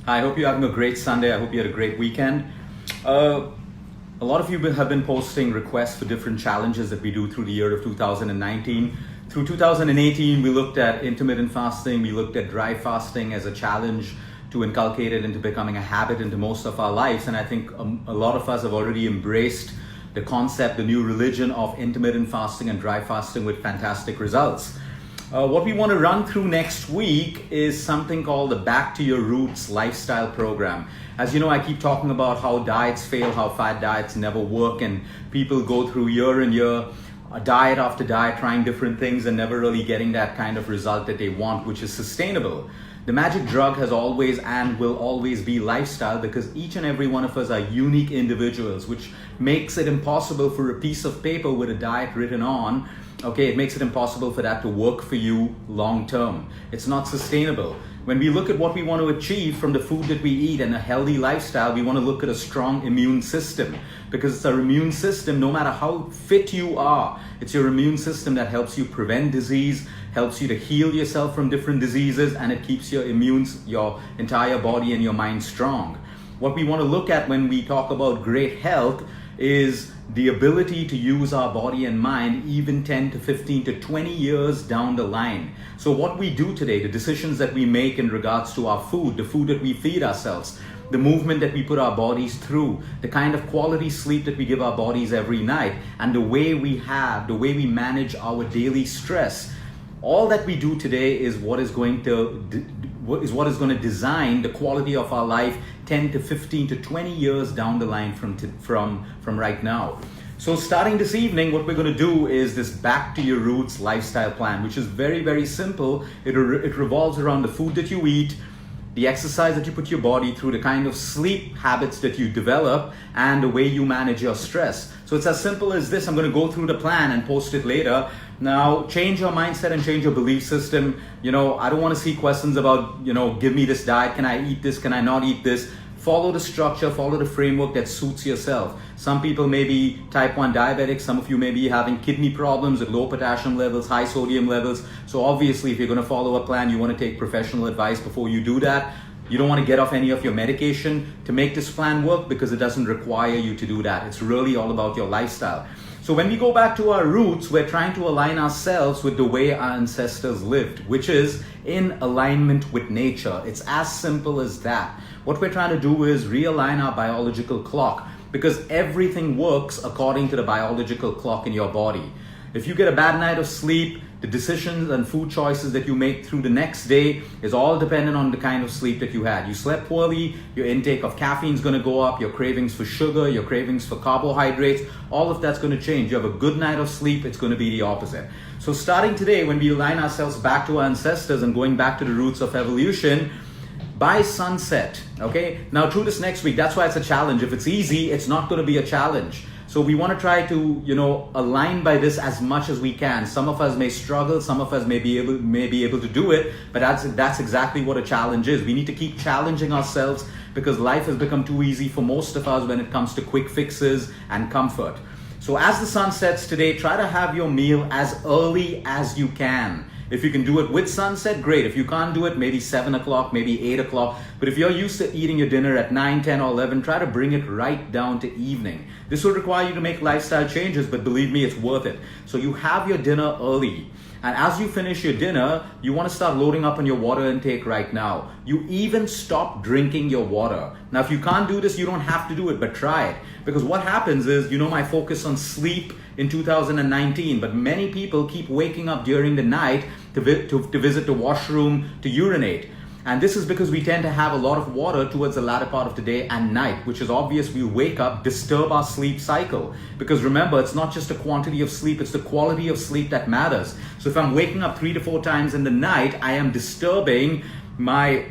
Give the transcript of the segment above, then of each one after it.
I hope you're having a great Sunday. I hope you had a great weekend. A lot of you have been posting requests for different challenges that we do through the year of 2019. Through 2018, we looked at intermittent fasting. We looked at dry fasting as a challenge to inculcate it into becoming a habit into most of our lives. And I think a lot of us have already embraced the concept, the new religion of intermittent fasting and dry fasting with fantastic results. What we want to run through next week is something called the Back to Your Roots lifestyle program. As you know, I keep talking about how diets fail, how fad diets never work, and people go through year and year, diet after diet, trying different things and never really getting that kind of result that they want, which is sustainable. The magic drug has always and will always be lifestyle, because each and every one of us are unique individuals, which makes it impossible for a piece of paper with a diet written on. Okay, it makes it impossible for that to work for you long term. It's not sustainable. When we look at what we want to achieve from the food that we eat and a healthy lifestyle, we want to look at a strong immune system, because it's our immune system, no matter how fit you are, it's your immune system that helps you prevent disease, helps you to heal yourself from different diseases, and it keeps your entire body and your mind strong. What we want to look at when we talk about great health is the ability to use our body and mind even 10 to 15 to 20 years down the line. So what we do today, the decisions that we make in regards to our food, the food that we feed ourselves, the movement that we put our bodies through, the kind of quality sleep that we give our bodies every night, and the way we manage our daily stress, all that we do today is what is going to design the quality of our life 10 to 15 to 20 years down the line from right now. So starting this evening, what we're going to do is this Back to Your Roots lifestyle plan, which is very, very simple. It revolves around the food that you eat, the exercise that you put your body through, the kind of sleep habits that you develop, and the way you manage your stress. So it's as simple as this. I'm going to go through the plan and post it later. Now, change your mindset and change your belief system. I don't want to see questions about, give me this diet. Can I eat this? Can I not eat this? Follow the structure, follow the framework that suits yourself. Some people may be type 1 diabetics. Some of you may be having kidney problems with low potassium levels, high sodium levels. So obviously, if you're going to follow a plan, you want to take professional advice before you do that. You don't want to get off any of your medication to make this plan work, because it doesn't require you to do that. It's really all about your lifestyle. So when we go back to our roots, we're trying to align ourselves with the way our ancestors lived, which is in alignment with nature. It's as simple as that. What we're trying to do is realign our biological clock, because everything works according to the biological clock in your body. If you get a bad night of sleep, the decisions and food choices that you make through the next day is all dependent on the kind of sleep that you had. You slept poorly, your intake of caffeine is going to go up, your cravings for sugar, your cravings for carbohydrates, all of that's going to change. You have a good night of sleep, it's going to be the opposite. So starting today, when we align ourselves back to our ancestors and going back to the roots of evolution, by sunset, okay? Now through this next week, that's why it's a challenge. If it's easy, it's not going to be a challenge. So we want to try to, align by this as much as we can. Some of us may struggle, some of us may be able to do it, but that's exactly what a challenge is. We need to keep challenging ourselves, because life has become too easy for most of us when it comes to quick fixes and comfort. So as the sun sets today, try to have your meal as early as you can. If you can do it with sunset, great. If you can't do it, maybe 7 o'clock, maybe 8 o'clock. But if you're used to eating your dinner at 9, 10, or 11, try to bring it right down to evening. This will require you to make lifestyle changes, but believe me, it's worth it. So you have your dinner early. And as you finish your dinner, you want to start loading up on your water intake right now. You even stop drinking your water. Now, if you can't do this, you don't have to do it, but try it. Because what happens is, my focus on sleep in 2019, but many people keep waking up during the night to visit the washroom, to urinate. And this is because we tend to have a lot of water towards the latter part of the day and night, which is obvious. We wake up, disturb our sleep cycle. Because remember, it's not just the quantity of sleep, it's the quality of sleep that matters. So if I'm waking up 3 to 4 times in the night, I am disturbing my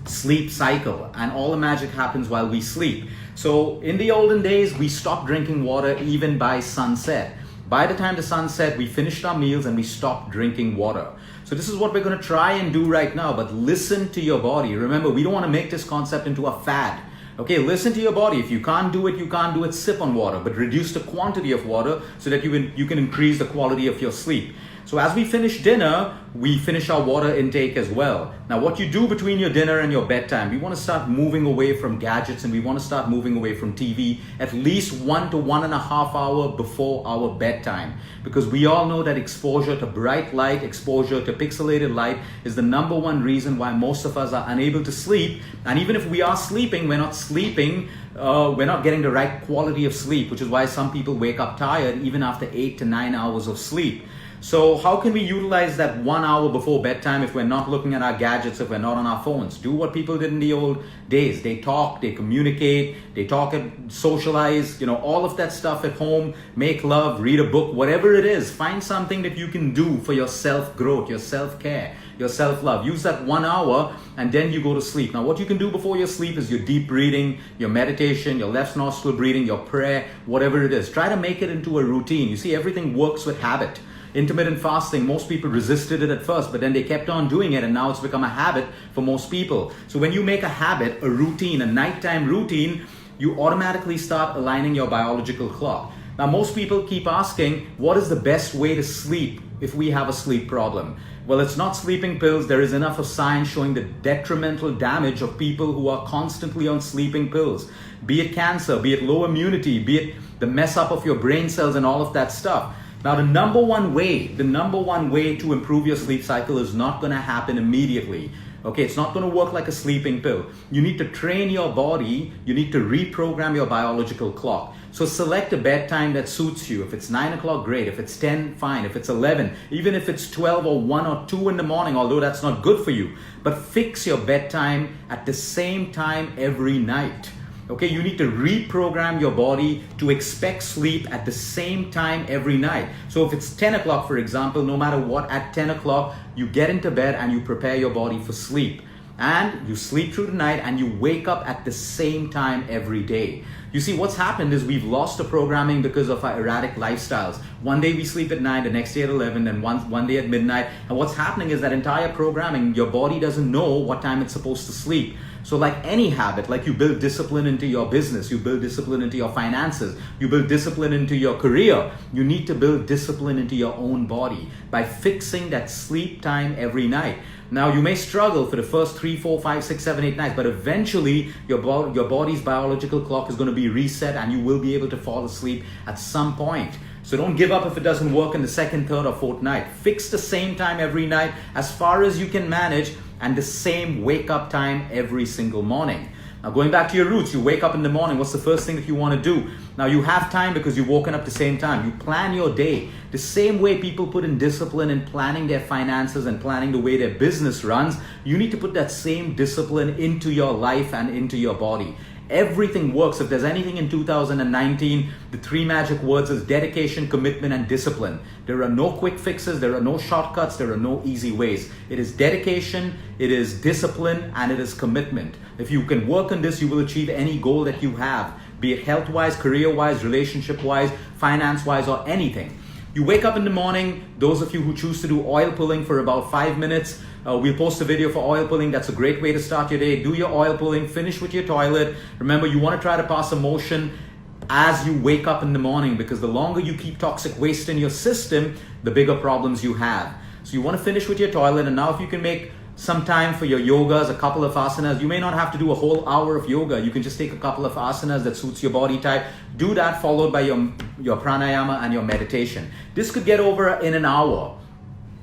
sleep cycle, and all the magic happens while we sleep. So in the olden days, we stopped drinking water even by sunset. By the time the sun set, we finished our meals and we stopped drinking water. So this is what we're going to try and do right now, but listen to your body. Remember, we don't want to make this concept into a fad. Okay, listen to your body. If you can't do it, you can't do it. Sip on water, but reduce the quantity of water so that you can increase the quality of your sleep. So as we finish dinner, we finish our water intake as well. Now, what you do between your dinner and your bedtime, we want to start moving away from gadgets, and we want to start moving away from TV at least 1 to 1.5 hours before our bedtime. Because we all know that exposure to bright light, exposure to pixelated light is the number one reason why most of us are unable to sleep. And even if we are sleeping, we're not getting the right quality of sleep, which is why some people wake up tired even after 8 to 9 hours of sleep. So how can we utilize that 1 hour before bedtime if we're not looking at our gadgets, if we're not on our phones? Do what people did in the old days. They talk, they communicate, they talk and socialize, all of that stuff at home, make love, read a book, whatever it is. Find something that you can do for your self-growth, your self-care, your self-love. Use that 1 hour and then you go to sleep. Now, what you can do before your sleep is your deep breathing, your meditation, your left nostril breathing, your prayer, whatever it is. Try to make it into a routine. You see, everything works with habit. Intermittent fasting, most people resisted it at first, but then they kept on doing it, and now it's become a habit for most people. So when you make a habit, a routine, a nighttime routine, you automatically start aligning your biological clock. Now, most people keep asking, what is the best way to sleep if we have a sleep problem? Well, it's not sleeping pills. There is enough of science showing the detrimental damage of people who are constantly on sleeping pills. Be it cancer, be it low immunity, be it the mess up of your brain cells and all of that stuff. Now, the number one way to improve your sleep cycle is not going to happen immediately. Okay, it's not going to work like a sleeping pill. You need to train your body. You need to reprogram your biological clock. So select a bedtime that suits you. If it's 9 o'clock, great. If it's 10, fine. If it's 11, even if it's 12 or 1 or 2 in the morning, although that's not good for you. But fix your bedtime at the same time every night. Okay, you need to reprogram your body to expect sleep at the same time every night. So if it's 10 o'clock, for example, no matter what, at 10 o'clock, you get into bed and you prepare your body for sleep. And you sleep through the night and you wake up at the same time every day. You see, what's happened is we've lost the programming because of our erratic lifestyles. One day we sleep at 9, the next day at 11, and one day at midnight. And what's happening is that entire programming, your body doesn't know what time it's supposed to sleep. So like any habit, like you build discipline into your business, you build discipline into your finances, you build discipline into your career, you need to build discipline into your own body by fixing that sleep time every night. Now, you may struggle for the first 3, 4, 5, 6, 7, 8 nights, but eventually your body's biological clock is going to be reset and you will be able to fall asleep at some point. So don't give up if it doesn't work in the second, third, or fourth night. Fix the same time every night as far as you can manage, and the same wake up time every single morning. Now, going back to your roots, you wake up in the morning, what's the first thing that you want to do? Now, you have time because you've woken up the same time. You plan your day. The same way people put in discipline in planning their finances and planning the way their business runs, you need to put that same discipline into your life and into your body. Everything works. If there's anything in 2019, the 3 magic words is dedication, commitment, and discipline. There are no quick fixes, there are no shortcuts, there are no easy ways. It is dedication, it is discipline, and it is commitment. If you can work on this, you will achieve any goal that you have, be it health-wise, career-wise, relationship-wise, finance-wise, or anything. You wake up in the morning, those of you who choose to do oil pulling for about 5 minutes, we'll post a video for oil pulling. That's a great way to start your day. Do your oil pulling, finish with your toilet. Remember, you want to try to pass a motion as you wake up in the morning, because the longer you keep toxic waste in your system, the bigger problems you have. So you want to finish with your toilet, and now if you can make some time for your yogas, a couple of asanas. You may not have to do a whole hour of yoga. You can just take a couple of asanas that suits your body type. Do that followed by your pranayama and your meditation. This could get over in an hour.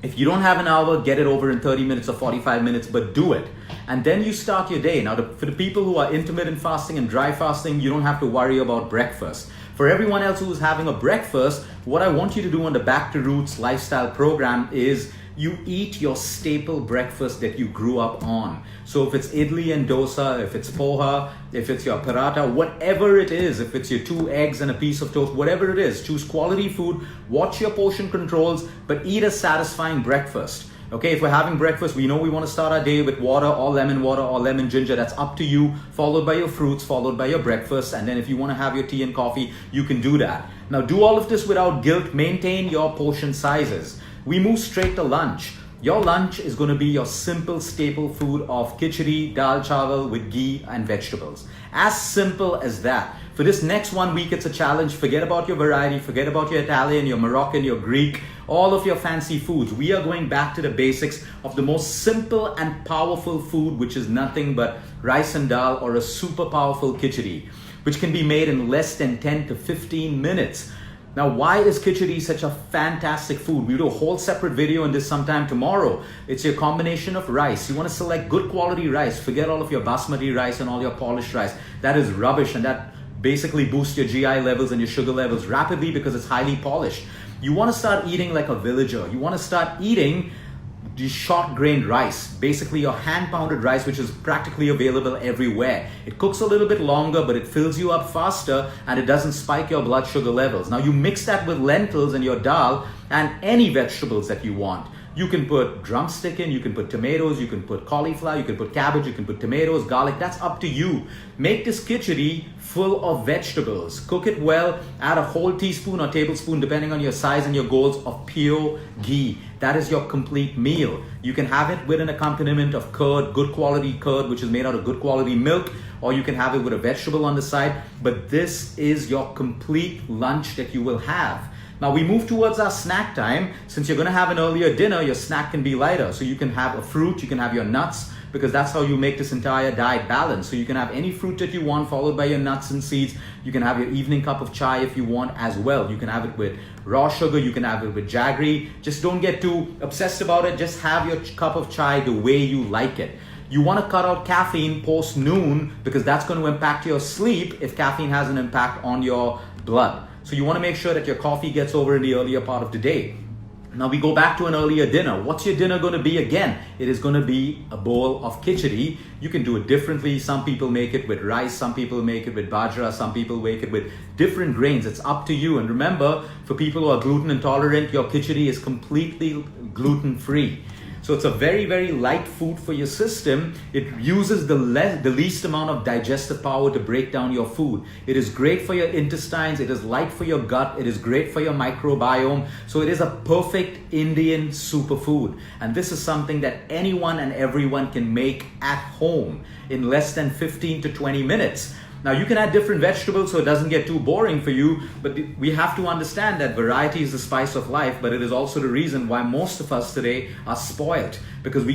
If you don't have an hour, get it over in 30 minutes or 45 minutes, but do it. And then you start your day. Now, for the people who are intermittent fasting and dry fasting, you don't have to worry about breakfast. For everyone else who's having a breakfast, what I want you to do on the Back to Roots lifestyle program is you eat your staple breakfast that you grew up on. So if it's idli and dosa, if it's poha, if it's your paratha, whatever it is, if it's your 2 eggs and a piece of toast, whatever it is, choose quality food, watch your portion controls, but eat a satisfying breakfast. Okay, if we're having breakfast, we know we want to start our day with water or lemon ginger. That's up to you, followed by your fruits, followed by your breakfast. And then if you want to have your tea and coffee, you can do that. Now, do all of this without guilt. Maintain your portion sizes. We move straight to lunch. Your lunch is going to be your simple staple food of khichdi, dal chawal with ghee and vegetables. As simple as that. For this next 1 week, it's a challenge. Forget about your variety. Forget about your Italian, your Moroccan, your Greek, all of your fancy foods. We are going back to the basics of the most simple and powerful food, which is nothing but rice and dal, or a super powerful khichdi, which can be made in less than 10 to 15 minutes. Now, why is khichdi such a fantastic food? We'll do a whole separate video on this sometime tomorrow. It's your combination of rice. You want to select good quality rice. Forget all of your basmati rice and all your polished rice. That is rubbish, and that basically boosts your GI levels and your sugar levels rapidly because it's highly polished. You want to start eating like a villager. You want to start eating the short grained rice, basically your hand pounded rice, which is practically available everywhere. It cooks a little bit longer, but it fills you up faster and it doesn't spike your blood sugar levels. Now you mix that with lentils and your dal and any vegetables that you want. You can put drumstick in, you can put tomatoes, you can put cauliflower, you can put cabbage, you can put tomatoes, garlic. That's up to you. Make this khichdi full of vegetables. Cook it well. Add a whole teaspoon or tablespoon, depending on your size and your goals, of pure ghee. That is your complete meal. You can have it with an accompaniment of curd, good quality curd, which is made out of good quality milk, or you can have it with a vegetable on the side. But this is your complete lunch that you will have. Now we move towards our snack time. Since you're going to have an earlier dinner, your snack can be lighter. So you can have a fruit, you can have your nuts, because that's how you make this entire diet balanced. So you can have any fruit that you want, followed by your nuts and seeds. You can have your evening cup of chai if you want as well. You can have it with raw sugar, you can have it with jaggery. Just don't get too obsessed about it. Just have your cup of chai the way you like it. You want to cut out caffeine post noon, because that's going to impact your sleep if caffeine has an impact on your blood. So you want to make sure that your coffee gets over in the earlier part of the day. Now we go back to an earlier dinner. What's your dinner going to be again? It is going to be a bowl of khichdi. You can do it differently. Some people make it with rice, some people make it with bajra, some people make it with different grains. It's up to you. And remember, for people who are gluten intolerant, your khichdi is completely gluten free. So it's a very, very light food for your system. It uses the least amount of digestive power to break down your food. It is great for your intestines. It is light for your gut. It is great for your microbiome. So it is a perfect Indian superfood. And this is something that anyone and everyone can make at home in less than 15 to 20 minutes. Now you can add different vegetables so it doesn't get too boring for you, but we have to understand that variety is the spice of life, but it is also the reason why most of us today are spoiled, because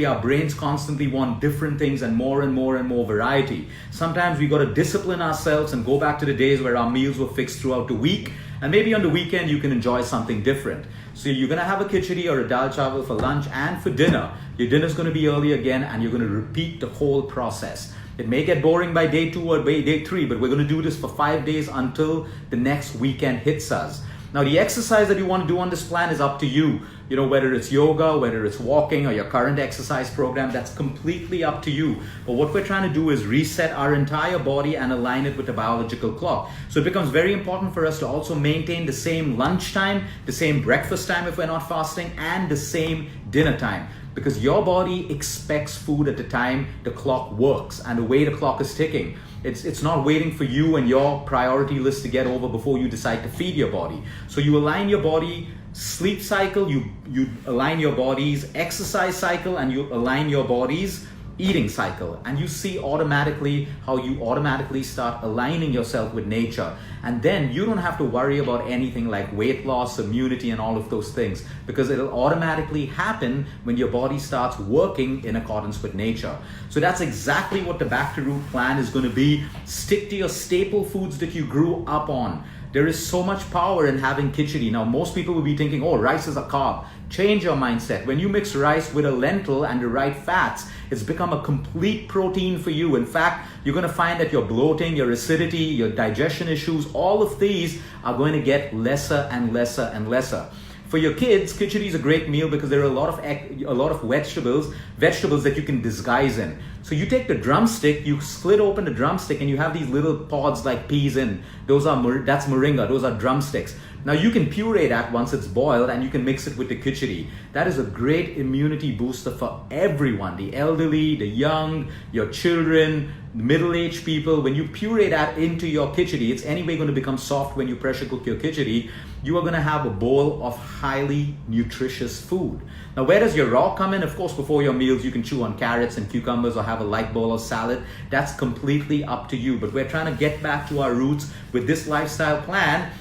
our brains constantly want different things and more and more and more variety. Sometimes we got to discipline ourselves and go back to the days where our meals were fixed throughout the week, and maybe on the weekend you can enjoy something different. So you're going to have a khichdi or a dal chawal for lunch and for dinner. Your dinner's going to be early again, and you're going to repeat the whole process. It may get boring by day 2 or by day 3, but we're going to do this for 5 days until the next weekend hits us. Now, the exercise that you want to do on this plan is up to you. You know, whether it's yoga, whether it's walking, or your current exercise program, that's completely up to you. But what we're trying to do is reset our entire body and align it with the biological clock. So it becomes very important for us to also maintain the same lunch time, the same breakfast time if we're not fasting, and the same dinner time. Because your body expects food at the time the clock works and the way the clock is ticking. It's not waiting for you and your priority list to get over before you decide to feed your body. So you align your body sleep cycle, you align your body's exercise cycle, and you align your body's eating cycle, and you see automatically how you automatically start aligning yourself with nature. And then you don't have to worry about anything like weight loss, immunity, and all of those things, because it'll automatically happen when your body starts working in accordance with nature. So that's exactly what the Back to Root plan is going to be. Stick to your staple foods that you grew up on. There is so much power in having khichdi. Now, most people will be thinking, oh, rice is a carb. Change your mindset. When you mix rice with a lentil and the right fats, it's become a complete protein for you. In fact, you're going to find that your bloating, your acidity, your digestion issues, all of these are going to get lesser and lesser and lesser. For your kids, khichdi is a great meal because there are a lot of vegetables that you can disguise in. So you take the drumstick, you split open the drumstick, and you have these little pods like peas in. That's moringa. Those are drumsticks. Now you can puree that once it's boiled, and you can mix it with the khichdi. That is a great immunity booster for everyone, the elderly, the young, your children, middle-aged people. When you puree that into your khichdi, it's anyway going to become soft when you pressure cook your khichdi. You are going to have a bowl of highly nutritious food. Now, where does your raw come in? Of course, before your meals, you can chew on carrots and cucumbers or have a light bowl of salad. That's completely up to you. But we're trying to get back to our roots with this lifestyle plan.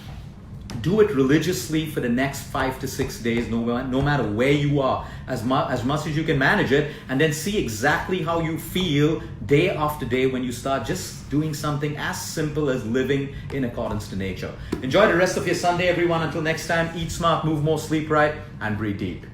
Do it religiously for the next 5 to 6 days, no matter where you are, as much as you can manage it, and then see exactly how you feel day after day when you start just doing something as simple as living in accordance to nature. Enjoy the rest of your Sunday, everyone. Until next time, eat smart, move more, sleep right, and breathe deep.